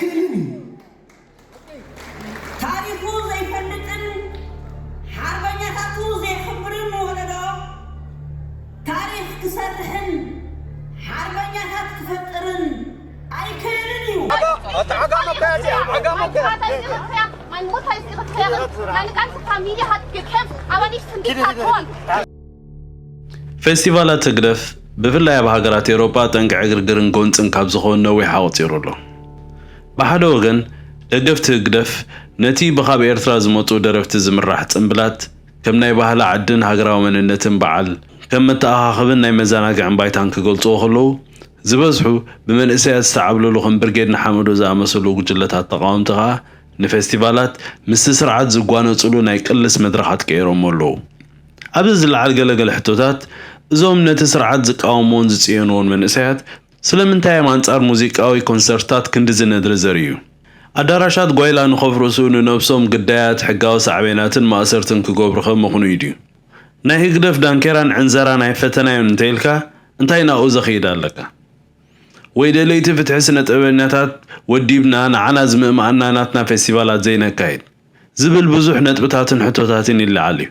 أيكلني تاريخو زي فلتن حربنا تاتو زي خبرن ولدو تاريخ كسرحن حربنا تات كفترن أيكلني عقامك mein Mutter ist Eritreerin. Meine ganze Familie hat gekämpft, aber nicht zum Diktatoren. فستيفالات تقدف بفلاي بهاجرات أوروبا تنقع غرغرن قونصن ካብ ዝኾኑ ነዊሕ ሓወፂሩሎ ብሓደ ወገን ደገፍ ትግደፍ ነቲ ብኻብ ኤርትራ ዝመፁ ደረፍቲ ዝምራሕ ጽምብላት ከም ናይ ባህላ ዓድን ሃገራዊ መንነትን በዓል ከም መተኣኻኽብን ናይ መዘናግዕን ባይታን ክገልጽዎ ከለዉ ዝበዝሑ ብመንእሰያት ዝተዓብለሉ ከም ብርጌድ ንሓመዶ ዝኣመሰሉ ጉጅለታት ተቃወምቲ ከዓ ንፌስቲቫላት ምስ ስርዓት ዝጓነጽሉ ናይ ቅልስ መድረኻት ቀይሮም ኣለዉ ኣብዚ ዝለዓል ገለገለ ሕቶታት እዞም ነቲ ስርዓት ዝቃወሞን ዝጽየንዎን መንእሰያት ስለምንታይ አንጻር ሙዚቃዊ ኮንሰርታት ክንዲ ዝነድር ዘርእዩ ኣዳራሻት ጓይላ ንኸፍርሱ ንነብሶም ግዳያት ሕጋዊ ሳዕቤናትን ማእሰርትን ክገብሩ ከም ምኽኑ እዩ ናይ ህግደፍ ዳንኬራን ዕንዘራ ናይ ፈተናዮን እንተይልካ እንታይ ናብኡ ዘኸይድ ኣለካ ወይ ደለይቲ ፍትሒ ስነ ጥበበኛታት ወዲብና ንዓና ዝምእማኣና ናትና ፌስቲቫላት ዘይነካይድ ዝብል ብዙሕ ነጥብታትን ሕቶታትን ይለዓል እዩ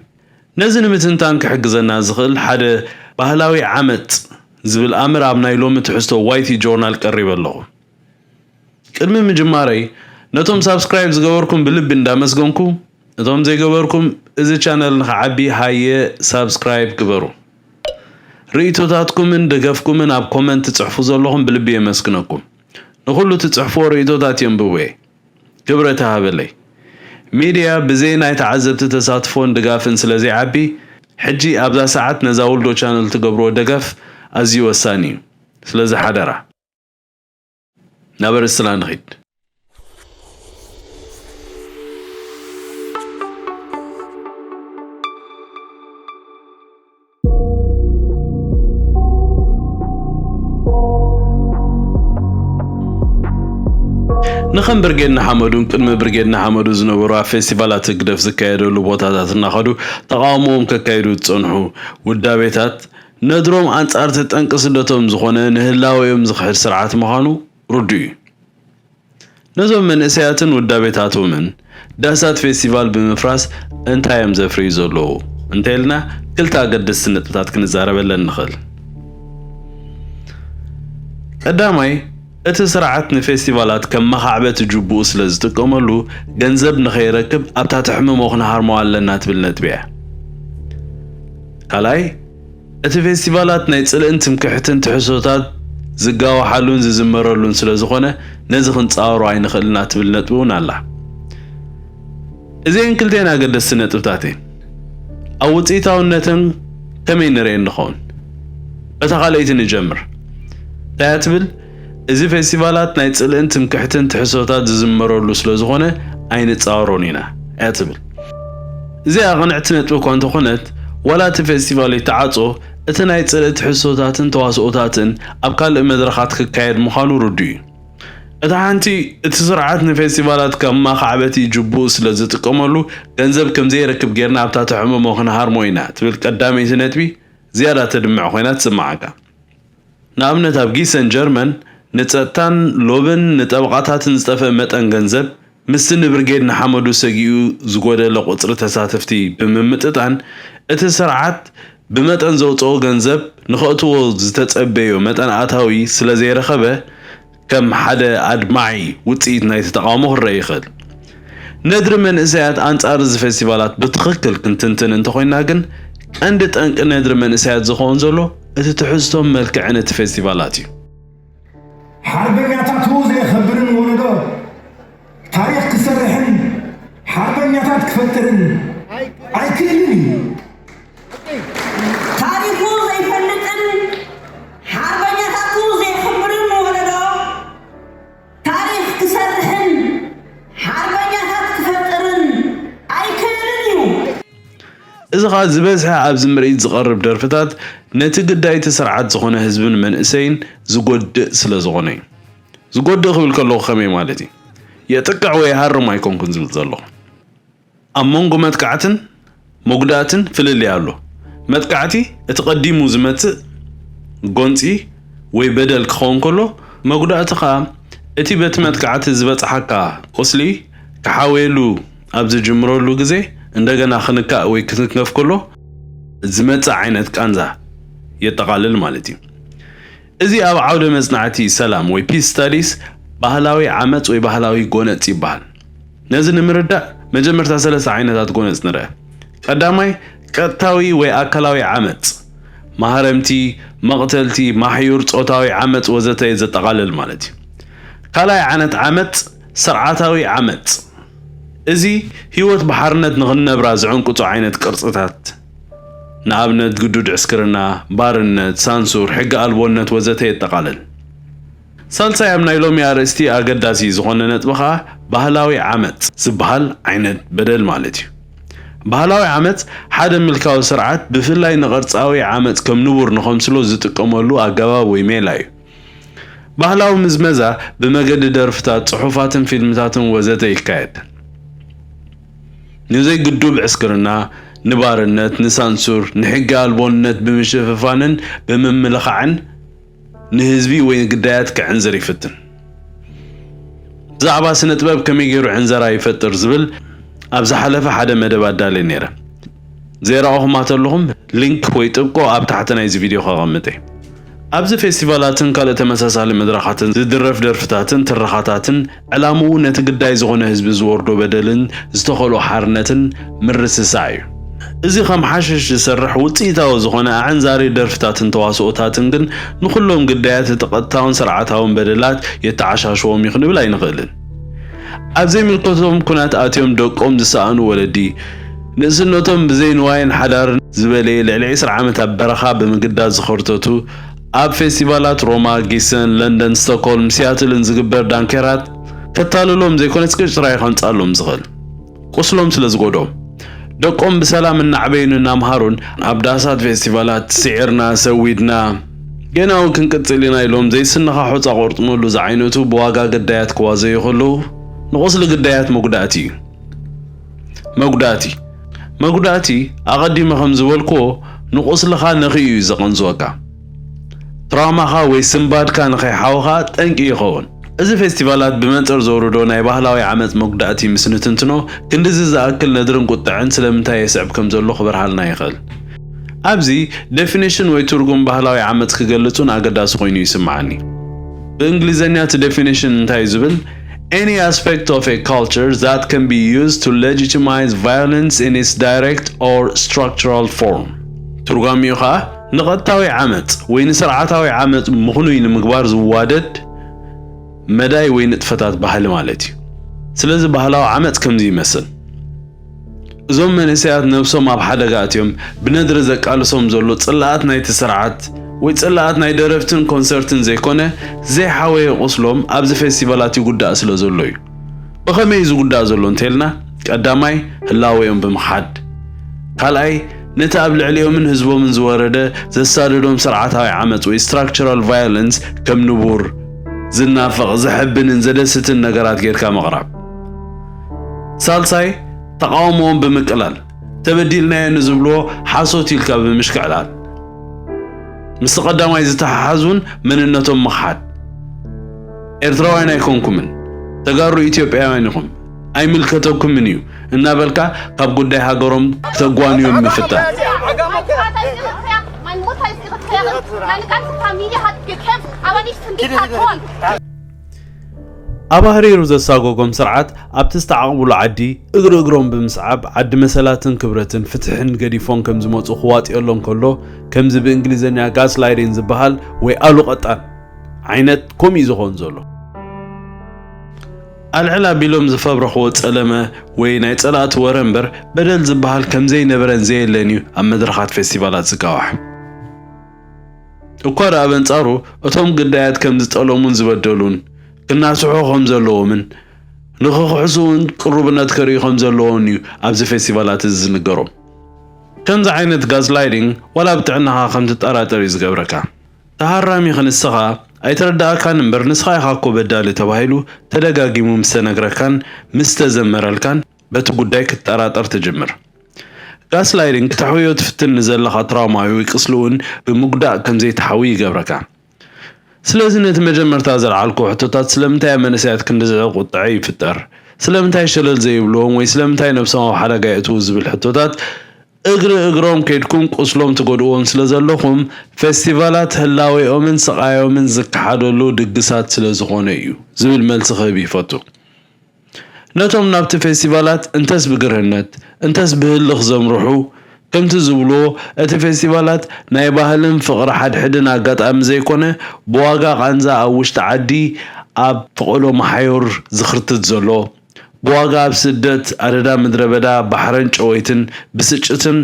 ነዚ ንምትንታን ክሕግዘና ዝኽእል ሓደ ባህላዊ ዓመት ዝብል ኣምር ኣብ ናይ ሎሚ ትሕዝቶ ዋይቲ ጆርናል ቀሪብ ኣለኹ ቅድሚ ምጅማረይ ነቶም ሳብስክራይብ ዝገበርኩም ብልቢ እንዳመስገንኩ እቶም ዘይገበርኩም እዚ ቻነል ንኽዓቢ ሃየ ሳብስክራይብ ግበሩ ርእይቶታትኩምን ደገፍኩምን ኣብ ኮመንት ጽሕፉ ዘለኹም ብልቢ የመስግነኩም ንኹሉ ትጽሕፍዎ ርእይቶታት የንብብየ ክብረ ተሃበለይ ሚድያ ብዘይ ናይ ተዓዘብቲ ተሳትፎን ድጋፍን ስለዚ ዓቢ ሕጂ ኣብዛ ሰዓት ነዛ ውልዶ ቻነል ትገብሮ ደገፍ ኣዝዩ ወሳኒ እዩ ስለዚ ሓደራ ናበር እስላ ንኺድ نخم برجينا حمدون كل ما برجينا حمدو زنورا فيستيفالات تقدف زكايدو لبوتات ناخدو تقاومهم ككايدو تصنحو والدابيتات ندروم عن صارت تنقص لتهم زخونه نهلاويهم زخر سرعات مخانو ردي نزوم من اسياتن والدابيتات ومن داسات فيستيفال بمفراس انتايم زفري زولو انتيلنا كلتا قد السنة كنزارة بلا نخل قدامي እቲ ስርዓት ንፌስቲቫላት ከም መኻዕበት ጅቡኡ ስለ ዝጥቀመሉ ገንዘብ ንኸይረክብ ኣብታ ትሕምሞ ክነሃርሞ ኣለና ትብል ነጥብያ ካልኣይ እቲ ፌስቲቫላት ናይ ጽልእን ትምክሕትን ትሕሶታት ዝጋወሓሉን ዝዝመረሉን ስለ ዝኾነ ነዚ ክንጻወሮ ኣይንኽእልና ትብል ነጥብ እውን ኣላ እዚአን ክልቴን ኣገደስቲ ነጥብታት እየን ኣብ ውፅኢታውነትን ከመይ ንሪአን ንኸውን በታ ካልአይቲ ንጀምር እንታይ ትብል እዚ ፌስቲቫላት ናይ ጽልእን ትምክሕትን ትሕሶታት ዝዝመረሉ ስለ ዝኾነ ኣይንጻወሮን ኢና እትብል እዚ ኣቕንዕቲ ነጥብ እኳ እንተኾነት ዋላ እቲ ፌስቲቫል ይተዓጾ እቲ ናይ ጽልእ ትሕሶታትን ተዋስኦታትን ኣብ ካልእ መድረኻት ክካየድ ምዃኑ ርዱእ እዩ እታ ሓንቲ እቲ ስርዓት ንፌስቲቫላት ከም ማኻዕበቲ ጅቡኡ ስለ ዝጥቀመሉ ገንዘብ ከምዘይረክብ ጌርና ኣብታ ትሕምሞ ክንሃርሞ ኢና ትብል ቀዳመይቲ ነጥቢ ዝያዳ ተድምዕ ኮይና ትስማዓካ ንኣብነት ኣብ ጊሰን ጀርመን ንጸጥታን ሎብን ንጠበቓታትን ዝጠፍአ መጠን ገንዘብ ምስ ንብርጌድ ንሓመዱ ሰጊኡ ዝጎደለ ቁጽሪ ተሳተፍቲ ብምምጥጣን እቲ ስርዓት ብመጠን ዘውፅኦ ገንዘብ ንኽእትዎ ዝተጸበዮ መጠን ኣታዊ ስለ ዘይረኸበ ከም ሓደ ኣድማዒ ውፅኢት ናይቲ ተቃውሞ ክረአ ይኽእል ነድሪ መንእሰያት ኣንጻር እዚ ፌስቲቫላት ብትኽክል ክንትንትን እንተኾይና ግን ቀንዲ ጠንቂ ነድሪ መንእሰያት ዝኸውን ዘሎ እቲ ትሕዝቶም መልክዕን እቲ ፌስቲቫላት እዩ حربنياتات وزي خبرن ولدو تاريخ كسرحن حربنياتات كفترن أيكلني تاريخ وزي فلتن حربنياتات وزي خبرن ولدو تاريخ كسرحن حربنياتات كفترن أيكلني إذا قاعد زبزها عبز مريض زقرب درفتات نتيجة دايت سرعات زخونة حزبن من إسين زقود سلا زغوني زقود خبل كله خمي مالتي يتقع ويهرم ما يكون كنزل زلو أمونغو متقعتن مقداتن في اللي يالو متقعتي اتقدمو زمت قنتي ويبدل كخون كله مقداتها اتي بتمتكعت زبصحكا قسلي كحاويلو ابز جمرولو غزي اندغنا خنكا وي كتنكف كله زمص عينت كانزا يتقالل مالتي ازي اب عوده مصنعتي سلام وي بيس ستاديز ባህላዊ ዓመጽ ወይ ባህላዊ ጎነጽ ይባል ነዝን ምርዳ መጀመርታ 3 አይነታት ጎነጽ ነረ ቀዳማይ ቀጥታዊ ወይ አካላዊ ዓመጽ ማህረምቲ መቅተልቲ ማህዩር ጾታዊ ዓመጽ ወዘተ ይዘጠቃለል ማለት ካላይ ዓነት ዓመጽ ስርዓታዊ ዓመጽ እዚ ህይወት በሐርነት ንኽነብራ ዝዕንቁጽ አይነት ቅርጽታት ንኣብነት ግዱድ ዕስክርና ባርነት ሳንሱር ሕግ አልቦነት ወዘተ ይጠቃለል ሳልሳይ አምናይ ሎሚ አረስቲ አገዳሲ ዝኾነ ነጥብኻ ባህላዊ ዓመጽ ዝባሃል አይነት በደል ማለት እዩ ባህላዊ ዓመጽ ሓደ ምልካዊ ስርዓት ብፍላይ ንቅርጻዊ ዓመጽ ከም ንቡር ንኸምስሎ ዝጥቀመሉ አገባብ ወይ ሜላ እዩ ባህላዊ ምዝመዛ ብመገዲ ደርፍታት ጽሑፋትን ፊልምታትን ወዘተ ይካየድ ንዘይ ግዱብ ዕስክርና ንባርነት ንሳንሱር ንሕጊ አልቦነት ብምሽፍፋንን ብምምልኻዕን ንህዝቢ ወይ ግዳያት ከዕንዘር ይፍትን ዛዕባ ስነ ጥበብ ከመይ ገይሩ ዕንዘራ ይፈጥር ዝብል ኣብ ዝሓለፈ ሓደ መደብ ኣዳለ ነይረ ዘራኹም ኣተለኹም ሊንክ ወይ ጥብቆ ኣብ ታሕቲ ናይዚ ቪድዮ ከቐምጥ ኣብዚ ፌስቲቫላትን ካልኦት ተመሳሳሊ መድረኻትን ዝድረፍ ደርፍታትን ትረኻታትን ዕላምኡ ነቲ ግዳይ ዝኾነ ህዝቢ ዝወርዶ በደልን ዝተኸሎ ሓርነትን ምርስሳዕ እዩ እዚ ከም ሓሽሽ ዝሰርሕ ውጽኢታዊ ዝኾነ ኣንዛሪ ደርፍታትን ተዋስኦታትን ግን ንኹሎም ግዳያት ተቐጥታውን ስርዓታውን በደላት የተዓሻሽዎም ይኽንብል ኣይንኽእልን ኣብዘይ ምልከቶም ኩናት ኣትዮም ደቆም ዝሰኣኑ ወለዲ ንእስነቶም ብዘይ ንዋይን ሓዳርን ዝበለየ ልዕሊ 20 ዓመት ኣብ በረኻ ብምግዳድ ዝኸርተቱ ኣብ ፌስቲቫላት ሮማ ጊሰን ለንደን ስቶክሆልም ሲያትልን ዝግበር ዳንኬራት ከተልሎም ዘይኮነስ ቅጭራይ ኸንጻሎም ዝኽእል ቁስሎም ስለ ዝጎዶም ደቆም በሰላም እናዕበይን እናምሃሩን ኣብ ዳሳት ፌስቲቫላት ሲዕርና ሰዊድና ገናው ክንቅጽልና ኢሎም ዘይስነኻ ሑጻ ቆርጥሞሉ ዝዓይነቱ በዋጋ ግዳያት ክዋዘ ይኽእሉ ንቁስሊ ግዳያት መጉዳእቲ ኣቐዲመ ከም ዝበልክዎ ንቁስልኻ ንኽዩ ዘቐንዝወካ ትራውማኻ ወይ ስምባድካ ንኸይሓውኻ ጠንቂ ይኸውን እዚ ፌስቲቫላት ብመንጽር ዘውርዶ ናይ ባህላዊ ዓመጽ መጉዳእቲ ምስንትንትኖ ክንድዚ ዝኣክል ነድርን ቁጥዕን ስለምንታይ የስዕብ ከም ዘሎ ክበርሃልና ይኽእል ኣብዚ ዴፊኒሽን ወይ ትርጉም ባህላዊ ዓመጽ ክገልጹን ኣገዳሲ ኮይኑ ይስምዓኒ በእንግሊዝኛ እቲ ዴፊኒሽን እንታይ ዝብል any aspect of a culture that can be used to legitimize violence in its direct or structural form ትርጓሚኡ ኸኣ ንቐጥታዊ ዓመጽ ወይ ንስርዓታዊ ዓመጽ ምኽኑይ ንምግባር ዝዋደድ መዳይ ወይ ንጥፈታት ባህል ማለት እዩ ስለዚ ባህላዊ ዓመጽ ከምዚ ይመስል እዞም መንእሰያት ነብሶም ኣብ ሓደጋ ኣትዮም ብነድሪ ዘቃልሶም ዘሎ ጽላኣት ናይቲ ስርዓት ወይ ጽላኣት ናይ ደረፍትን ኮንሰርትን ዘይኮነ ዘይሓወየ ቁስሎም ኣብዚ ፌስቲቫላት ይጉዳእ ስለ ዘሎ እዩ ብኸመይ ዝጉዳእ ዘሎ እንተልና ቀዳማይ ህላወዮም ብምኻድ ካልኣይ ነቲ ኣብ ልዕሊዮምን ህዝቦምን ዝወረደ ዘሳደዶም ስርዓታዊ ዓመጽ ወይ structural violence ከም ንቡር ዝናፈቕ ዝሕብንን ዘደስትን ነገራት ጌርካ መቕራብ ሳልሳይ ተቃውሞኦም ብምቅላል ተበዲልናዮ ንዝብልዎ ሓሶት ኢልካ ብምሽክዕላል ምስ ቀዳማይ ዝተሓሓዙን መንነቶም መኻድ ኤርትራውያን ኣይኮንኩምን ተጋሩ ኢትዮጵያውያን ኢኹም ኣይምልከተኩምን እዩ እናበልካ ካብ ጉዳይ ሃገሮም ተጓንዮም ምፍታን Meine ganze Familie hat gekämpft, aber nicht zum Diktator. ኣብ ሃሪሩ ዘሳጎጎም ስርዓት ኣብቲ ዝተዓቕብሉ ዓዲ እግሮም ብምስዓብ ዓዲ መሰላትን ክብረትን ፍትሕን ገዲፎም ከም ዝመፁ ክዋጥየሎም ከሎ ከምዚ ብእንግሊዝኛ ጋስላይዲንግ ዝበሃል ወይ ኣሉ ቀጣን ዓይነት ከምኡ ዝኾን ዘሎ ኣልዕላ ቢሎም ዝፈብረኽዎ ጸለመ ወይ ናይ ጸላእቲ ወረ እምበር በደል ዝበሃል ከምዘይ ነበረን ዘየለን እዩ ኣብ መድረኻት ፌስቲቫላት ዝቃዋሕ እኳ ዳ በንጻሩ እቶም ግዳያት ከም ዝጠለሙን ዝበደሉን ክናስሑ ከም ዘለዎምን ንኽሕሱን ቅሩብነት ከርኢ ከም ዘለዎን እዩ ኣብዚ ፌስቲቫላት ዝንገሮም ከምዚ ዓይነት ጋስላይዲንግ ወላ ብጥዕናኻ ከም ትጠራጠር እዩ ዝገብረካ ተሃራሚ ክንስኻ ኣይተረዳእካን እምበር ንስኻ ኢኻ እኮ በዳሊ ተባሂሉ ተደጋጊሙ ምስተነግረካን ምስተዘመረልካን በቲ ጉዳይ ክትጠራጠር ትጅምር ጋስላይዲንግ ተሕውዮ ትፍትን ዘለኻ ትራውማዊ ቅስልውን ብምጉዳእ ከምዘይ ተሓዊ ይገብረካ ስለዚህ ነቲ መጀመርታ ዘልዓልኩ ሕቶታት ስለምንታይ መንእሰያት ክንድዝዕ ቁጥዐ ይፍጠር ስለምንታይ ሸለል ዘይብልዎም ወይ ስለምንታይ ነብሶም ኣብ ሓደጋ የእትዉ ዝብል ሕቶታት እግሮም ከይድኩም ቁስሎም ትጎድእዎም ስለዘለኹም ፌስቲቫላት ህላዌኦምን ስቃዮምን ዝከሓደሉ ድግሳት ስለዝኾነ እዩ ዝብል መልሲ ክህብ ይፈቱ ነቶም ናብቲ ፌስቲቫላት እንተስ ብግርህነት እንተስ ብህልኽ ዘምርሑ ከምቲ ዝብልዎ እቲ ፌስቲቫላት ናይ ባህልን ፍቕሪ ሓድሕድን ኣጋጣሚ ዘይኮነ ብዋጋ ቃንዛ ኣብ ውሽጢ ዓዲ ኣብ ፍቕሎ መሓዮር ዝኽርትት ዘሎ بواقع بسدت أردا مدربدا بحرن شويتن بسجتن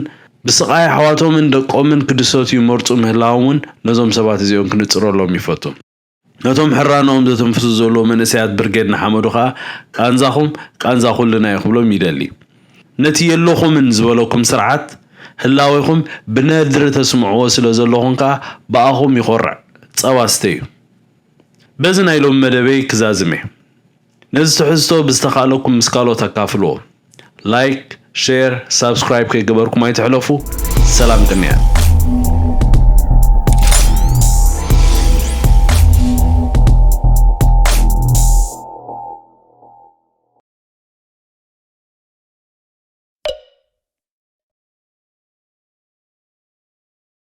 بسقاي حواتهم من دقومن كدسوت يمرتو مهلاون نظام سبات زيون كنتصروا لهم يفتو نتوم حرانهم دتم فسزولو من سياد برجد نحمدوها كان زاخم لنا يخبلو ميدالي نتي يلوخم من زبلوكم سرعات هلاويكم بنادر تسمعوا سلازلوهم كا باهم يخرع تصواستيو بزن ايلوم مدبي كزازمي نزتحزتو بستخالكم مسكالو تكافلو لايك شير سبسكرايب كي قبركم ما يتحلفوا سلام جميعا